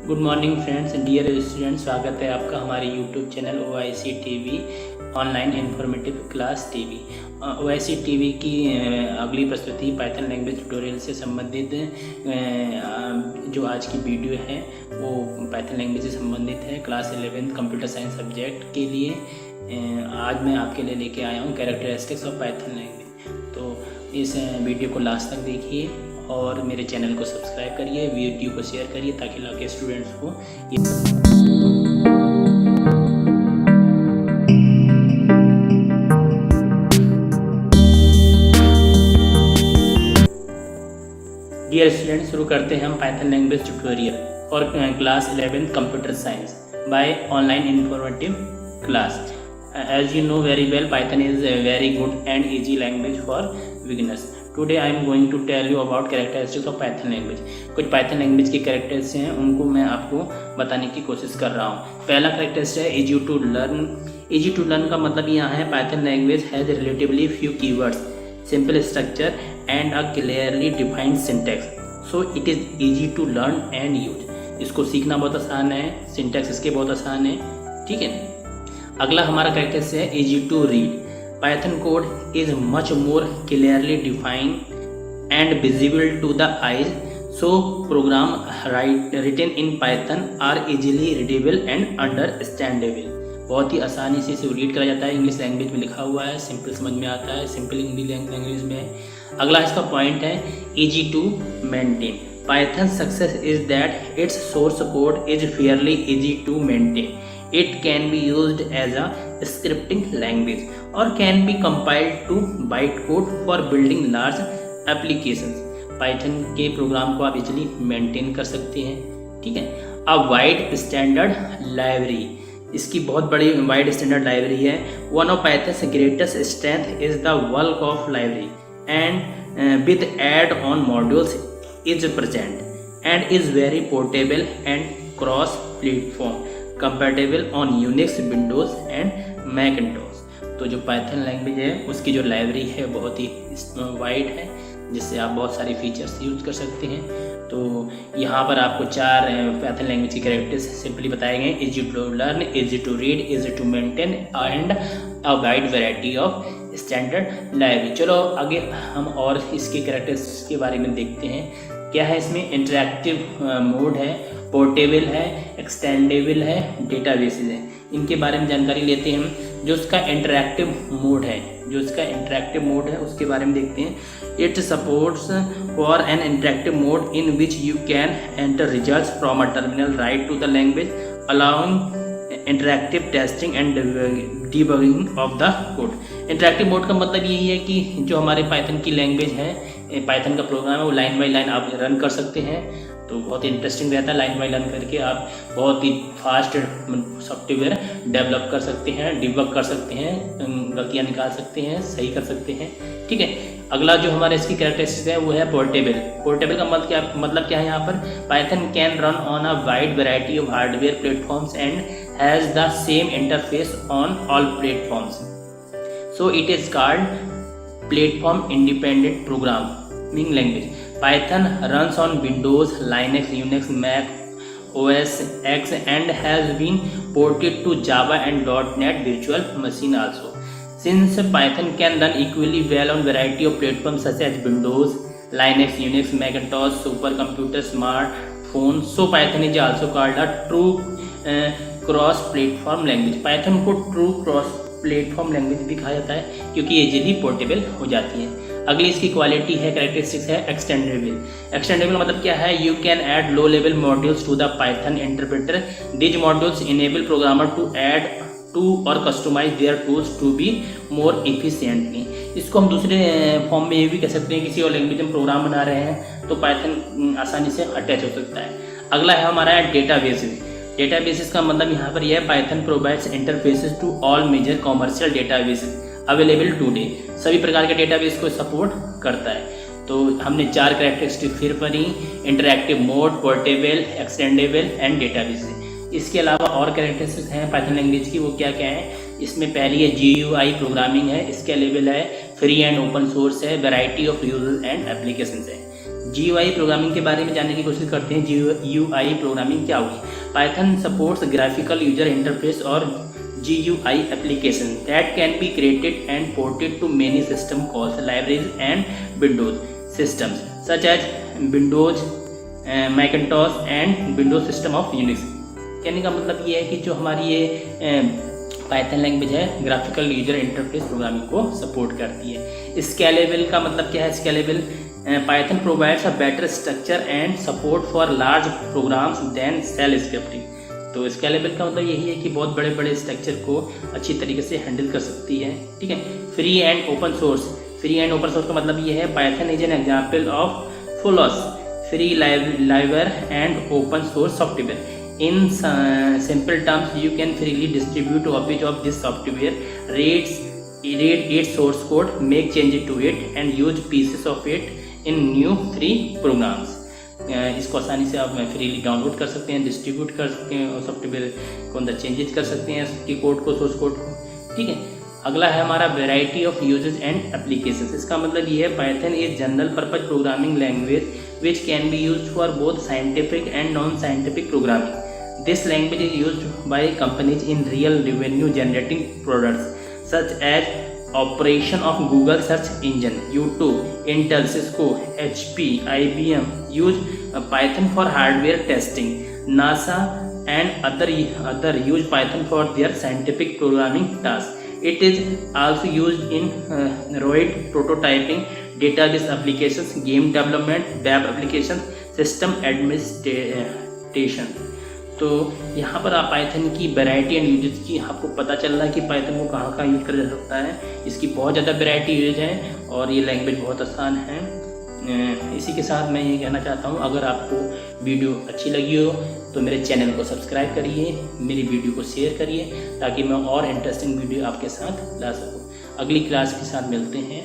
Good morning friends, dear students, स्वागत है आपका हमारे YouTube channel OIC TV online informative class TV. OIC TV की अगली प्रस्तुति पाइथन लैंग्वेज ट्यूटोरियल से संबंधित जो आज की वीडियो है वो पाइथन लैंग्वेज से संबंधित है। क्लास 11 कंप्यूटर साइंस सब्जेक्ट के लिए आज मैं आपके लिए लेके आया हूँ कैरेक्टरिस्टिक्स ऑफ पाइथन लैंग्वेज। तो इस वीडियो को लास्ट तक देखिए और मेरे चैनल को सब्सक्राइब करिए, वीडियो को शेयर करिए ताकि लाके स्टूडेंट्स को डियर स्टूडेंट्स, शुरू करते हैं हम पाइथन लैंग्वेज ट्यूटोरियल और class 11 computer science by online informative class. As you know very well, Python is a very good and easy language for beginners. Today I am going to tell you about characteristics of Python language. कुछ Python language की characteristics हैं, उनको मैं आपको बताने की कोशिश कर रहा हूँ। पहला characteristic है easy to learn. Easy to learn का मतलब यहाँ है Python language has relatively few keywords, simple structure and a clearly defined syntax. So it is easy to learn and use. इसको सीखना बहुत आसान है, syntax इसके बहुत आसान है, ठीक है। अगला हमारा कैरेक्टरिस्टिक है easy to read. Python code is much more clearly defined and visible to the eyes, so program written in Python are easily readable and understandable. बहुत ही आसानी से इसे रीड करा जाता है, इंग्लिश लैंग्वेज में लिखा हुआ है, सिंपल समझ में आता है, सिंपल इंग्लिश लैंग्वेज में है। अगला इसका पॉइंट है easy to maintain. Python success is that its source code is fairly easy to maintain. It can be used as a scripting language or can be compiled to bytecode for building large applications. Python के programme को आप easily maintain कर सकते हैं, ठीक है। अब wide standard library, इसकी बहुत बड़ी वाइड स्टैंडर्ड लाइब्रेरी है। One of Python's greatest strength is the bulk of library and with add on modules is present and is very portable and cross platform, compatible on Unix, Windows and Macintosh. तो जो Python language है उसकी जो library है बहुत ही wide है, जिससे आप बहुत सारे फीचर्स यूज कर सकते हैं। तो यहाँ पर आपको 4 पाइथन लैंग्वेज के कैरेक्टर्स सिंपली बताए गए: easy to learn, easy to read, easy to maintain and a wide variety of standard library. चलो आगे हम और इसके कैरेक्टर्स के बारे में देखते हैं। क्या है इसमें? इंटरैक्टिव मोड है, पोर्टेबल है, एक्सटेंडेबल है, डेटाबेसेस है। इनके बारे में जानकारी लेते हैं हम। जो उसका इंटरैक्टिव मोड है उसके बारे में देखते हैं। It supports for an interactive mode in which you can enter results from a terminal right to the language, allowing interactive testing and debugging of the code. Interactive mode का मतलब यही है कि जो हमारे पाइथन की लैंग्वेज है, Python का प्रोग्राम है, वो लाइन बाई लाइन आप रन कर सकते हैं। तो बहुत ही इंटरेस्टिंग रहता है, लाइन बाई लाइन करके आप बहुत ही फास्ट सॉफ्टवेयर डेवलप कर सकते हैं, डिबग कर सकते हैं, गलतियाँ निकाल सकते हैं, सही कर सकते हैं, ठीक है। अगला जो हमारे इसकी कैरेक्टरिस्टिक है वो है पोर्टेबल। पोर्टेबल का मतलब क्या है? यहाँ पर Python can run on a wide variety of hardware platforms and has the same interface on all platforms, so it is called platform independent programming language. Python runs on Windows, Linux, Unix, Mac OS X and has been ported to Java and .NET Virtual Machine also. Since Python can run equally well on variety of platforms such as Windows, Linux, Unix, Macintosh, supercomputer, smartphone, so Python is also called a true cross-platform language. Python को true cross platform language भी कहा जाता है क्योंकि easily portable हो जाती है। अगली इसकी क्वालिटी है, कैरेक्टरिस्टिक्स है एक्सटेंडेबल। एक्सटेंडेबल मतलब क्या है? You can add low level modules to the Python interpreter. These modules enable programmer to add to और customize their tools to be more efficiently. इसको हम दूसरे फॉर्म में ये भी कह सकते हैं, किसी और लैंग्वेज में प्रोग्राम बना रहे हैं तो पाइथन आसानी से अटैच हो सकता है। अगला है हमारा डेटाबेस। डेटाबेसेस का मतलब यहाँ पर यह है Python provides interfaces to all major commercial databases available today. सभी प्रकार के डेटाबेस को सपोर्ट करता है। तो हमने 4 कैरेक्टरिस्टिक फिर पढ़ी: interactive mode, portable, extendable and database. इसके अलावा और कैरेक्टरिस्टिक्स हैं पाइथन लैंग्वेज की, वो क्या क्या है? इसमें पहली है GUI प्रोग्रामिंग है, स्केलेबल है, फ्री एंड ओपन सोर्स है, variety of users and applications है। GUI प्रोग्रामिंग के बारे में जानने की कोशिश करते हैं। GUI प्रोग्रामिंग क्या होगी। Python supports graphical user interface और GUI application that can be created and ported to many system calls, libraries and Windows systems such as Windows, Macintosh and Windows system of Unix। कहने का मतलब ये है कि जो हमारी ये पाइथन लैंग्वेज है ग्राफिकल यूजर इंटरफेस प्रोग्रामिंग को सपोर्ट करती है। स्केलेबल का मतलब क्या है। Scalable Python provides a better structure and support for large programs than shell scripting. तो स्केलेबल का मतलब यही है कि बहुत बड़े बड़े स्ट्रक्चर को अच्छी तरीके से हैंडल कर सकती है। ठीक है। Free and open source. Free and open source का मतलब ये है Python is an example of FLOSS free library and open source software. In simple terms, you can freely distribute copies of this software, read its source code, make changes to it, and use pieces of it in new free programs। इसको आसानी से आप freely download कर सकते हैं, distribute कर सकते हैं और सॉफ्टवेयर को अंदर चेंजेस कर सकते हैं उसकी कोड को, सोर्स कोड को। ठीक है। अगला है हमारा variety of uses and applications. इसका मतलब ये है Python is general purpose programming language which can be used for both scientific and non-scientific programming. This language is used by companies in real revenue generating products such as operation of Google search engine, YouTube, Intel, Cisco, HP, IBM use Python for hardware testing. NASA and other use Python for their scientific programming tasks. It is also used in roid prototyping, database applications, game development, web applications, system administration। तो यहाँ पर आप Python की variety and uses की आपको पता चल रहा है कि पाइथन को कहाँ कहाँ यूज करा जा सकता है। इसकी बहुत ज़्यादा वैरायटी यूज है और ये लैंग्वेज बहुत आसान है। इसी के साथ मैं ये कहना चाहता हूँ, अगर आपको वीडियो अच्छी लगी हो तो मेरे चैनल को सब्सक्राइब करिए, मेरी वीडियो को शेयर करिए ताकि मैं और इंटरेस्टिंग वीडियो आपके साथ ला सकूँ। अगली क्लास के साथ मिलते हैं।